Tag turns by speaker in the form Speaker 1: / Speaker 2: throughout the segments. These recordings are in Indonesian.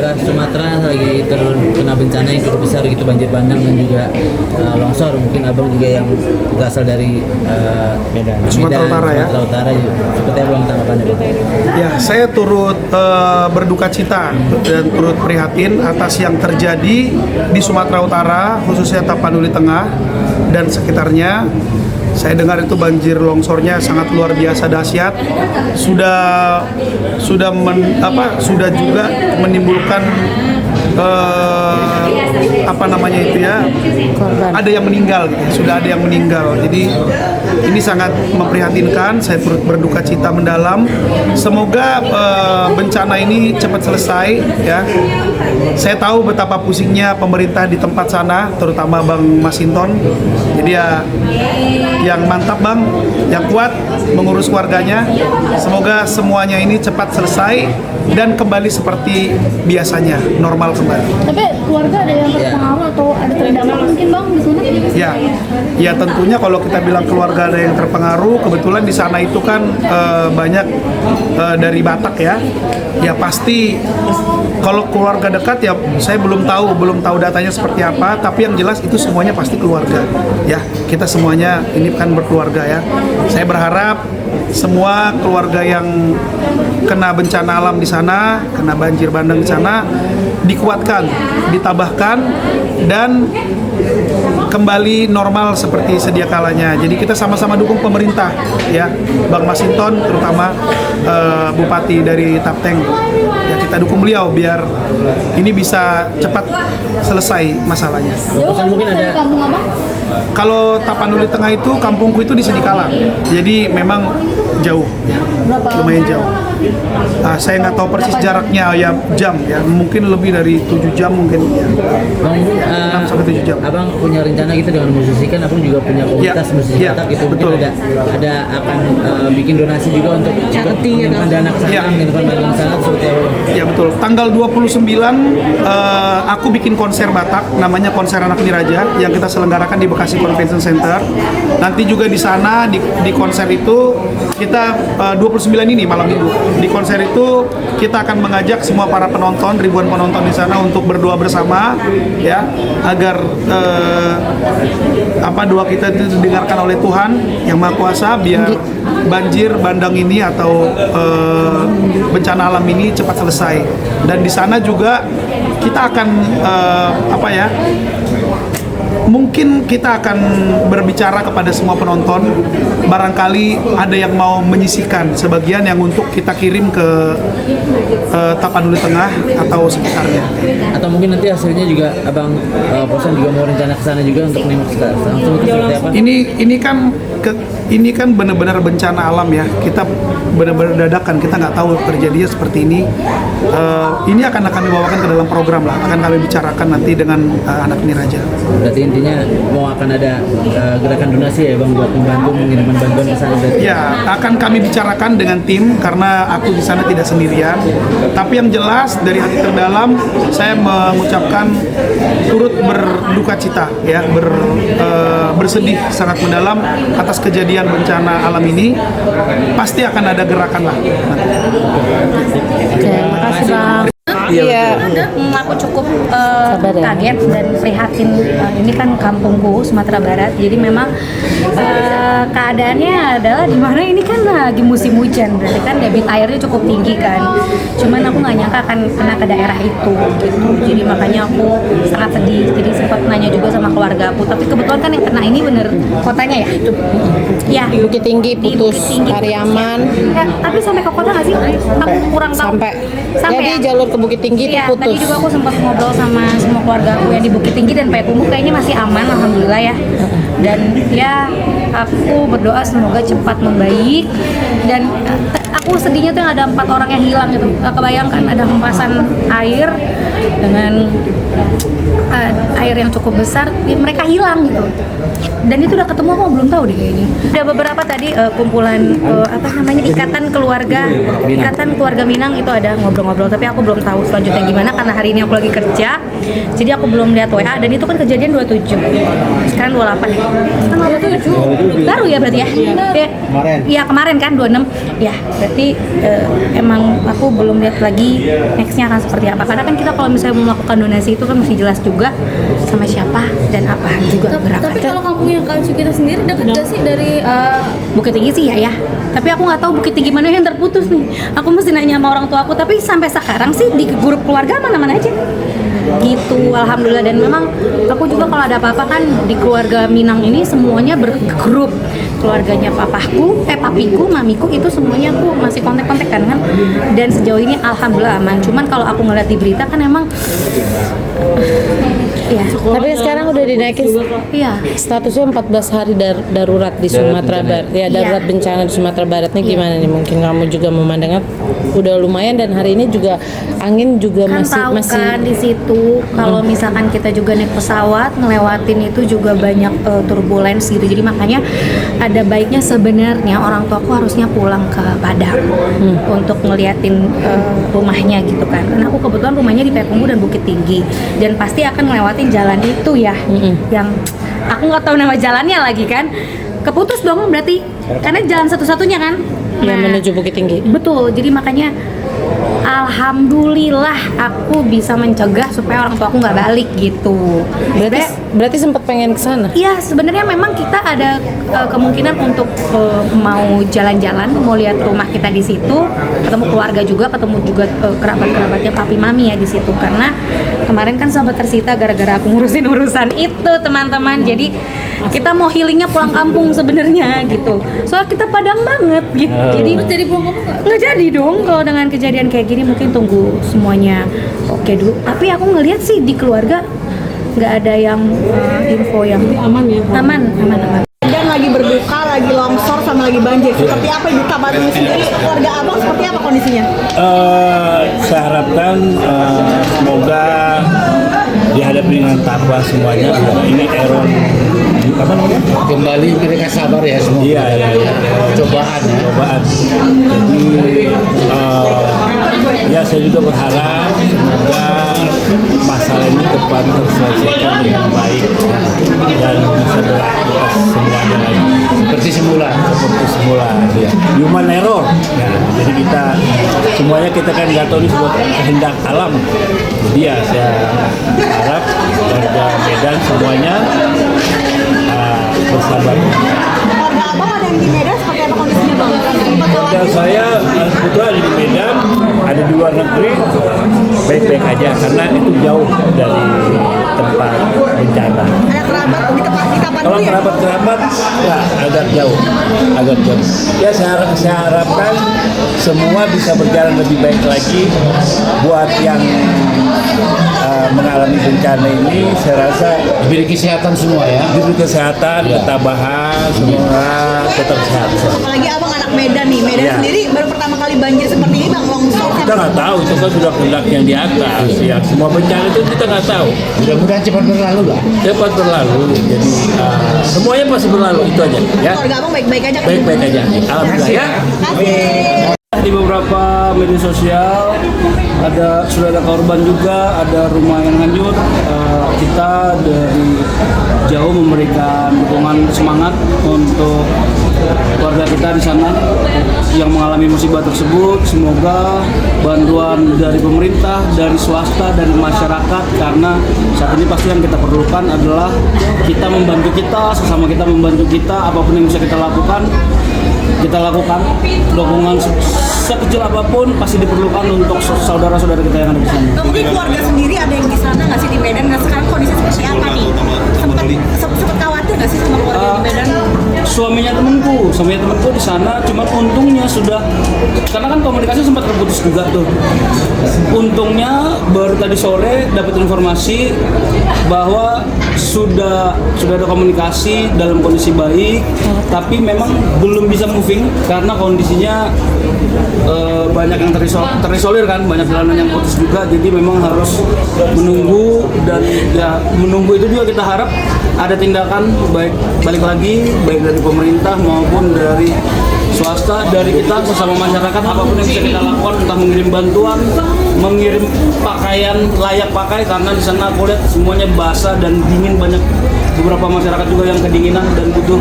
Speaker 1: daerah Sumatera lagi terkena bencana yang cukup besar gitu, banjir bandang dan juga longsor. Mungkin abang juga yang berasal dari Medan,
Speaker 2: Sumatera Utara ya.
Speaker 1: Sumatera Utara juga. Seperti apa bang tanggapannya bang?
Speaker 2: Ya, saya turut berduka cita dan turut prihatin atas yang terjadi di Sumatera Utara, khususnya Tapanuli Tengah dan sekitarnya. Saya dengar itu banjir longsornya sangat luar biasa dahsyat. Sudah juga menimbulkan
Speaker 3: korban.
Speaker 2: ada yang meninggal gitu. Sudah ada yang meninggal. Jadi ini sangat memprihatinkan. Saya turut berduka cita mendalam. Semoga bencana ini cepat selesai ya. Saya tahu betapa pusingnya pemerintah di tempat sana, terutama Bang Masinton. Jadi ya yang mantap Bang, yang kuat mengurus keluarganya. Semoga semuanya ini cepat selesai dan kembali seperti biasanya, normal kembali.
Speaker 3: Tapi keluarga ada yang terpengaruh atau ada terdampak mungkin bang di sana?
Speaker 2: Ya tentunya kalau kita bilang keluarga ada yang terpengaruh, kebetulan di sana itu kan banyak dari Batak ya. Ya pasti kalau keluarga dekat ya saya belum tahu datanya seperti apa, tapi yang jelas itu semuanya pasti keluarga. Ya, kita semuanya ini kan berkeluarga ya. Saya berharap semua keluarga yang kena bencana alam di sana, kena banjir bandang di sana dikuatkan, ditabahkan dan kembali normal seperti sedia kalanya. Jadi kita sama-sama dukung pemerintah ya, Bang Masinton terutama Bupati dari Tapteng. Ya kita dukung beliau biar ini bisa cepat selesai masalahnya.
Speaker 1: Mungkin ada
Speaker 3: Kampung abang?
Speaker 2: Kalau Tapanuli Tengah itu kampungku itu di Sidikalang. Jadi memang jauh, ya, lumayan jauh. Saya nggak tahu persis jaraknya ya jam ya, mungkin lebih dari 7 jam mungkin ya.
Speaker 1: Bang,
Speaker 2: 6 sampai 7 jam.
Speaker 1: abang punya rencana gitu dengan musisi kan, abang juga punya komunitas musisi Batak gitu. Mungkin
Speaker 2: betul.
Speaker 1: ada akan bikin donasi juga untuk mengirimkan dana ke sana, mengirimkan bantuan ke sana seperti apa?
Speaker 2: Ya betul. Tanggal 29 aku bikin konser Batak namanya Konser Anak Niraja yang kita selenggarakan di Bekasi Convention Center. Nanti juga di sana di konser itu kita 29 ini malam Minggu. Di konser itu kita akan mengajak semua para penonton, ribuan penonton di sana untuk berdoa bersama ya agar doa kita itu didengarkan oleh Tuhan yang Maha Kuasa biar banjir bandang ini atau bencana alam ini cepat selesai. Dan di sana juga kita akan mungkin kita akan berbicara kepada semua penonton, barangkali ada yang mau menyisihkan sebagian yang untuk kita kirim ke Tapanuli Tengah atau sekitarnya.
Speaker 1: Atau mungkin nanti hasilnya juga abang Posan juga mau rencana ke sana juga untuk nembak langsung itu seperti apa?
Speaker 2: Ini kan benar-benar bencana alam ya. Kita benar-benar dadakan, kita nggak tahu terjadinya seperti ini. Ini akan kami bawakan ke dalam program lah, akan kami bicarakan nanti dengan Anak Niraja.
Speaker 1: Berarti intinya mau akan ada gerakan donasi ya bang buat membantu mengirimkan bantuan ke sana berarti?
Speaker 2: Ya, akan kami bicarakan dengan tim karena aku di sana tidak sendirian. Tapi yang jelas dari hati terdalam saya mengucapkan turut berduka cita ya, bersedih sangat mendalam atas kejadian bencana alam ini. Pasti akan ada gerakan lah nanti.
Speaker 3: Terima kasih bang.
Speaker 4: Iya, aku cukup kaget dan prihatin. Ini kan kampungku Sumatera Barat, jadi memang keadaannya adalah di mana ini kan lagi musim hujan, berarti kan debit airnya cukup tinggi kan. Cuman aku nggak nyangka akan kena ke daerah itu, gitu. Jadi makanya aku sangat sedih. Jadi sempat nanya juga sama keluarga aku, tapi kebetulan kan yang kena ini bener kotanya ya itu. Ya,
Speaker 3: Bukit Tinggi
Speaker 4: di
Speaker 3: putus,
Speaker 4: Bukit Tinggi.
Speaker 3: Pariaman
Speaker 4: Ya, tapi sampai ke kota nggak sih? Aku kurang tahu.
Speaker 3: sampai
Speaker 4: Sampai
Speaker 3: jadi
Speaker 4: ya?
Speaker 3: jalur ke Bukit Tinggi itu
Speaker 4: Iya, tadi
Speaker 3: putus.
Speaker 4: juga aku sempat ngobrol sama semua keluarga aku yang di Bukit Tinggi dan Payakumbuh kayaknya masih aman, alhamdulillah ya. Dan ya aku berdoa semoga cepat membaik. Dan aku sedihnya tuh ada 4 orang yang hilang gitu. Gak kebayangkan ada hempasan air dengan air yang cukup besar, ya mereka hilang gitu. Dan itu udah ketemu, aku belum tahu deh kayaknya. Ada beberapa tadi kumpulan ikatan keluarga Minang itu ada ngobrol-ngobrol, tapi aku belum tahu selanjutnya gimana karena hari ini aku lagi kerja. Jadi aku belum lihat WA, dan itu kan kejadian 27. Sekarang 28 ya. Sekarang 27. Baru ya berarti ya?
Speaker 5: Kemarin.
Speaker 4: Iya, kemarin kan 26. Ya, berarti emang aku belum lihat lagi nextnya akan seperti apa. Karena kan kita kalau misalnya melakukan donasi itu kan mesti jelas juga sama siapa dan apa juga berapa.
Speaker 3: Tapi kalau kampungnya Kak kita sendiri dekat gak sih dari
Speaker 4: Bukit Tinggi sih ya. Tapi aku nggak tahu Bukit Tinggi mana yang terputus nih. Aku mesti nanya sama orang tua aku. Tapi sampai sekarang sih di grup keluarga mana-mana aja. Gitu, alhamdulillah. Dan memang aku juga kalau ada apa-apa kan di keluarga Minang ini semuanya bergrup. Keluarganya papiku, mamiku itu semuanya aku masih kontak-kontak kan. Dan sejauh ini alhamdulillah aman. Cuman kalau aku ngeliat di berita kan emang iya.
Speaker 6: Tapi sekarang udah dinaikin
Speaker 4: Iya.
Speaker 6: statusnya 14 hari darurat di Sumatera Barat. Ya, darurat bencana di Sumatera Barat nih gimana nih? Mungkin kamu juga memandangnya udah lumayan, dan hari ini juga angin juga
Speaker 4: Kan tahu
Speaker 6: masih
Speaker 4: kan di situ kalau misalkan kita juga naik pesawat ngelewatin itu juga banyak turbulence gitu. Jadi makanya ada baiknya sebenarnya orang tuaku harusnya pulang ke Padang untuk ngeliatin rumahnya gitu kan. Karena aku kebetulan rumahnya di Payakumbuh dan Bukit Tinggi, dan pasti akan ngelewatin jalan itu ya, yang aku nggak tahu nama jalannya lagi kan. Keputus dong berarti, karena jalan satu-satunya kan.
Speaker 6: yang menuju Bukit Tinggi.
Speaker 4: Betul, jadi makanya alhamdulillah aku bisa mencegah supaya orang tua aku nggak balik gitu.
Speaker 6: Berarti sempat pengen ke sana.
Speaker 4: Iya, sebenarnya memang kita ada kemungkinan untuk mau jalan-jalan, mau lihat rumah kita di situ, ketemu keluarga juga, ketemu juga kerabat-kerabatnya papi mami ya di situ. Karena kemarin kan sempat tersita gara-gara aku ngurusin urusan itu, teman-teman. Jadi kita mau healingnya pulang kampung sebenarnya gitu. Soalnya kita Padang banget gitu. Jadi pulang kampung nggak jadi dong kalau dengan kejadian kayak gini. Mungkin tunggu semuanya oke dulu. Tapi aku ngelihat sih di keluarga nggak ada yang info yang aman ya. Aman.
Speaker 7: Dan lagi berduka, lagi longsor, sama lagi banjir. Seperti apa Ibu kabarnya sendiri? Keluarga Abang seperti apa kondisinya?
Speaker 5: Saya harapkan semoga dihadapi dengan tabah semuanya. Ini error apa namanya?
Speaker 8: Kembali mereka sabar ya semua.
Speaker 5: Iya.
Speaker 8: Cobaan ya.
Speaker 5: Cobaan. Jadi ya saya juga berharap semoga masalah ini cepat terselesaikan dengan baik dan bisa beraktivitas semuanya lagi
Speaker 8: Seperti semula.
Speaker 5: ya. Human error. Ya, jadi semuanya kita kan nggak tahu ini sebuah kehendak alam. Jadi ya saya harap warga Medan semuanya bersabar.
Speaker 7: Keluarga Abang ada yang di Medan seperti apa kondisinya Bang?
Speaker 5: Keluarga saya kebetulan di Medan, ada di luar negeri, baik-baik aja karena itu jauh dari tempat bencana.
Speaker 7: Ada kerabat di tempat
Speaker 5: Kalau kerabat-kerabat, ya agak jauh. Ya saya harapkan semua bisa berjalan lebih baik lagi. Buat yang mengalami bencana ini, saya rasa
Speaker 8: Diberi kesehatan semua ya.
Speaker 5: diberi kesehatan, ketabahan, semua tetap sehat.
Speaker 7: Apalagi Abang anak Medan nih. Medan
Speaker 5: Iya.
Speaker 7: sendiri baru pertama kali banjir seperti ini Bang, longsor.
Speaker 5: Kita nggak tahu, itu kan sudah kehendak yang di atas. Ya, semua bencana itu kita nggak tahu.
Speaker 8: Mudah-mudahan cepat berlalu lah.
Speaker 5: Cepat berlalu, jadi semuanya pasti berlalu, itu aja. Ya,
Speaker 7: Keluarga Abang baik-baik aja kan?
Speaker 5: baik-baik aja. Alhamdulillah ya.
Speaker 7: Kasih.
Speaker 9: Di beberapa media sosial sudah ada korban juga, ada rumah yang hancur. Kita dari jauh memberikan dukungan semangat untuk keluarga kita di sana yang mengalami musibah tersebut. Semoga bantuan dari pemerintah, dari swasta, dari masyarakat, karena saat ini pasti yang kita perlukan adalah kita membantu kita, sesama kita membantu kita, apapun yang bisa kita lakukan dukungan sekecil apapun pasti diperlukan untuk saudara-saudara kita yang ada di sana.
Speaker 7: Mungkin keluarga sendiri ada yang di sana nggak sih di Medan? Nah sekarang kondisi seperti apa nih? Sempat khawatir nggak sih sama keluarga di Medan?
Speaker 9: Suaminya temanku di sana, cuman untungnya sudah, karena kan komunikasi sempat terputus juga tuh. Untungnya baru tadi sore dapat informasi bahwa sudah ada komunikasi dalam kondisi baik, tapi memang belum bisa moving karena kondisinya banyak yang terisolir kan, banyak jalanan yang putus juga, jadi memang harus menunggu. Dan ya menunggu itu juga kita harap ada tindakan balik lagi baik dari pemerintah maupun dari swasta, dari kita sesama masyarakat, apapun yang bisa kita lakukan, entah mengirim bantuan, mengirim pakaian layak pakai, karena di sana aku lihat semuanya basah dan dingin, banyak beberapa masyarakat juga yang kedinginan dan butuh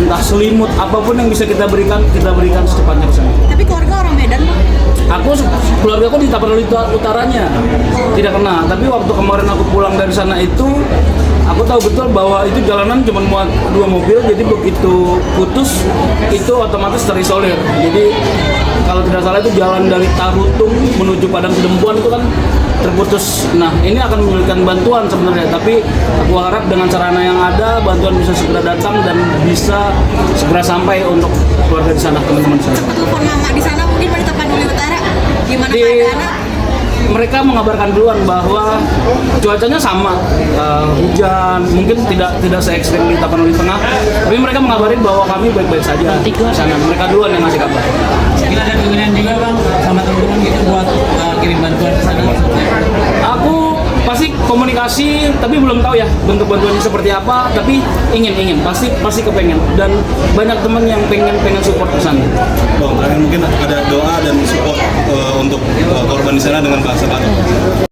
Speaker 9: entah selimut, apapun yang bisa kita berikan secepatnya ke sana.
Speaker 7: Tapi keluarga orang Medan, Bang?
Speaker 9: Keluarga aku di Tapanuli Utaranya tidak kena, tapi waktu kemarin aku pulang dari sana itu aku tahu betul bahwa itu jalanan cuma muat 2 mobil, jadi begitu putus itu otomatis terisolir. Jadi kalau tidak salah itu jalan dari Tarutung menuju Padang Sidempuan itu kan terputus. Nah, ini akan memberikan bantuan sebenarnya, tapi aku harap dengan sarana yang ada bantuan bisa segera datang dan bisa segera sampai untuk keluarga di sana, teman-teman saya.
Speaker 7: Telepon mama di sana mungkin di Tapanuli Utara, gimana keadaannya?
Speaker 9: Mereka mengabarkan duluan bahwa cuacanya sama, hujan, mungkin tidak se-ekstrem di Tapanuli Tengah, tapi mereka mengabarin bahwa kami baik-baik saja di sana. Mereka duluan yang ngasih kabar.
Speaker 1: Mungkin ada keinginan juga bang sama teman-teman gitu buat kirim bantuan ke sana.
Speaker 9: Aku pasti komunikasi, tapi belum tahu ya bentuk bantuannya seperti apa. Tapi ingin pasti kepengen, dan banyak teman yang pengen support ke sana.
Speaker 10: Bang, terakhir mungkin ada doa dan support untuk korban di sana dengan bahasa Batak.